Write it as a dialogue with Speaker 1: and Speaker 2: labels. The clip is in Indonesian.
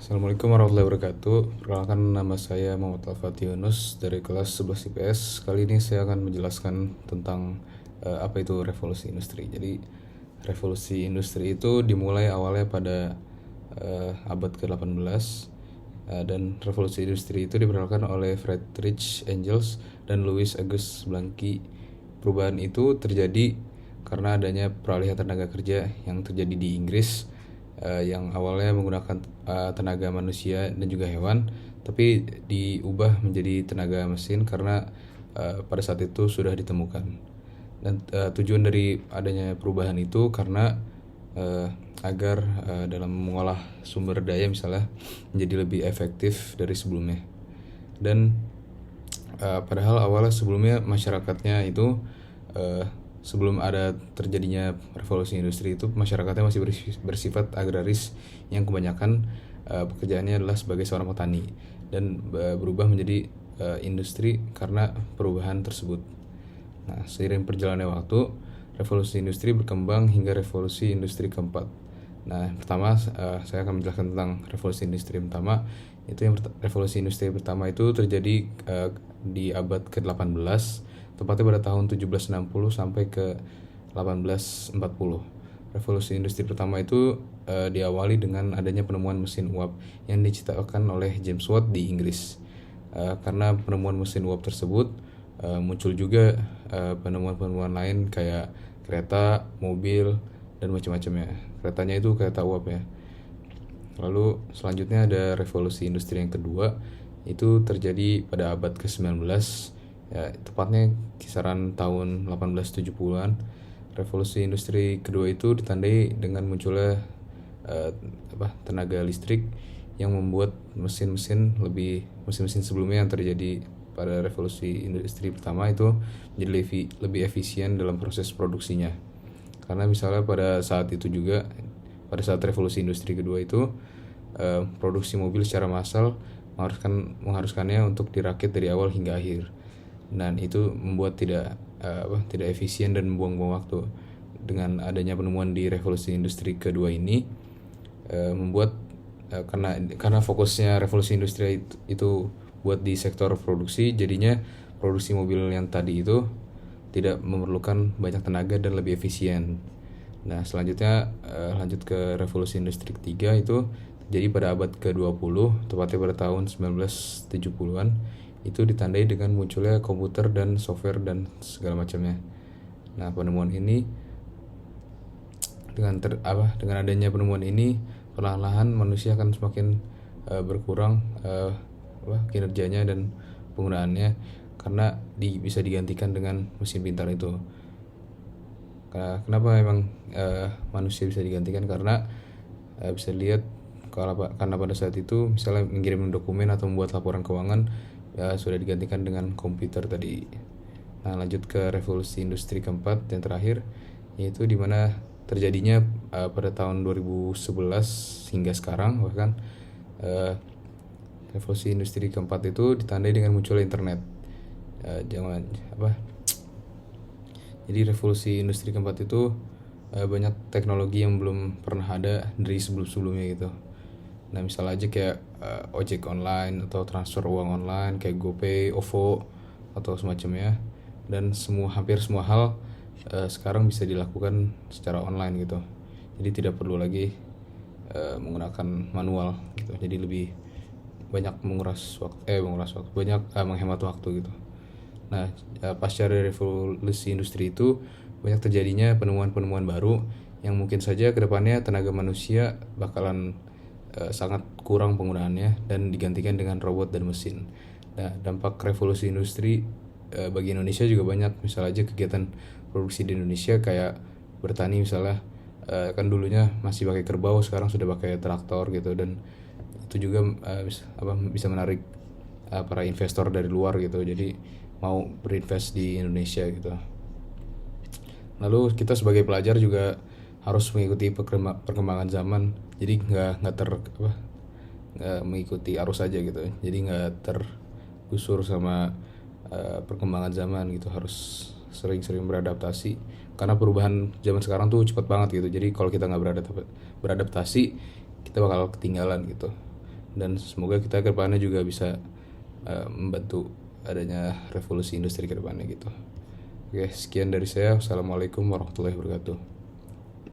Speaker 1: Assalamualaikum warahmatullahi wabarakatuh. Perkenalkan, nama saya Muhammad Al-Fatih Yunus dari kelas 11 IPS. Kali ini saya akan menjelaskan tentang apa itu revolusi industri. Jadi, revolusi industri itu dimulai awalnya pada abad ke-18, dan revolusi industri itu diperkenalkan oleh Friedrich Engels dan Louis Auguste Blanqui. Perubahan itu terjadi karena adanya peralihan tenaga kerja yang terjadi di Inggris, yang awalnya menggunakan tenaga manusia dan juga hewan, tapi diubah menjadi tenaga mesin karena pada saat itu sudah ditemukan. Dan tujuan dari adanya perubahan itu karena agar dalam mengolah sumber daya misalnya menjadi lebih efektif dari sebelumnya. Dan padahal awalnya sebelumnya masyarakatnya itu sebelum ada terjadinya revolusi industri itu masyarakatnya masih bersifat agraris yang kebanyakan pekerjaannya adalah sebagai seorang petani, dan berubah menjadi industri karena perubahan tersebut. Nah, seiring perjalannya waktu, revolusi industri berkembang hingga revolusi industri keempat. Nah, pertama saya akan menjelaskan tentang revolusi industri pertama. Revolusi industri pertama itu terjadi di abad ke-18, tepatnya pada tahun 1760 sampai ke 1840. Revolusi industri pertama itu diawali dengan adanya penemuan mesin uap yang diciptakan oleh James Watt di Inggris. Karena penemuan mesin uap tersebut, muncul juga penemuan-penemuan lain kayak kereta, mobil, dan macam-macamnya. Keretanya itu kereta uap ya. Lalu selanjutnya ada revolusi industri yang kedua, itu terjadi pada abad ke-19, ya, tepatnya kisaran tahun 1870-an. Revolusi industri kedua itu ditandai dengan munculnya tenaga listrik yang membuat mesin-mesin sebelumnya yang terjadi pada revolusi industri pertama itu menjadi lebih efisien dalam proses produksinya. Karena misalnya pada saat revolusi industri kedua itu produksi mobil secara massal mengharuskannya untuk dirakit dari awal hingga akhir, dan itu membuat tidak efisien dan membuang-buang waktu. Dengan adanya penemuan di revolusi industri kedua ini membuat karena fokusnya revolusi industri itu buat di sektor produksi, jadinya produksi mobil yang tadi itu tidak memerlukan banyak tenaga dan lebih efisien. Nah, selanjutnya lanjut ke revolusi industri ketiga, itu terjadi pada abad ke-20, tepatnya pada tahun 1970-an. Itu ditandai dengan munculnya komputer dan software dan segala macamnya. Nah, dengan adanya penemuan ini, perlahan-lahan manusia akan semakin berkurang kinerjanya dan penggunaannya, karena bisa digantikan dengan mesin pintar itu. Kenapa memang manusia bisa digantikan? Karena bisa dilihat karena pada saat itu misalnya mengirim dokumen atau membuat laporan keuangan sudah digantikan dengan komputer tadi. Nah, lanjut ke revolusi industri keempat yang terakhir, yaitu dimana terjadinya pada tahun 2011 hingga sekarang. Bahkan revolusi industri keempat itu ditandai dengan munculnya internet. Jadi revolusi industri keempat itu banyak teknologi yang belum pernah ada dari sebelum-sebelumnya gitu. Nah, misal aja kayak ojek online atau transfer uang online kayak GoPay, OVO, atau semacamnya. Dan hampir semua hal sekarang bisa dilakukan secara online gitu. Jadi tidak perlu lagi menggunakan manual gitu. Jadi lebih banyak menghemat waktu gitu. Nah, pasca revolusi industri itu banyak terjadinya penemuan-penemuan baru yang mungkin saja kedepannya tenaga manusia bakalan sangat kurang penggunaannya dan digantikan dengan robot dan mesin. Nah, dampak revolusi industri bagi Indonesia juga banyak. Misal aja kegiatan produksi di Indonesia kayak bertani misalnya, kan dulunya masih pakai kerbau, sekarang sudah pakai traktor gitu, dan itu juga bisa menarik para investor dari luar gitu, jadi mau berinvest di Indonesia gitu. Lalu kita sebagai pelajar juga harus mengikuti perkembangan zaman, jadi nggak mengikuti arus aja gitu, jadi nggak tergusur sama perkembangan zaman gitu. Harus sering-sering beradaptasi karena perubahan zaman sekarang tuh cepat banget gitu. Jadi kalau kita nggak beradaptasi, kita bakal ketinggalan gitu. dan semoga kita ke depannya juga bisa membantu adanya revolusi industri ke depannya gitu. Oke, sekian dari saya. Wassalamualaikum warahmatullahi wabarakatuh.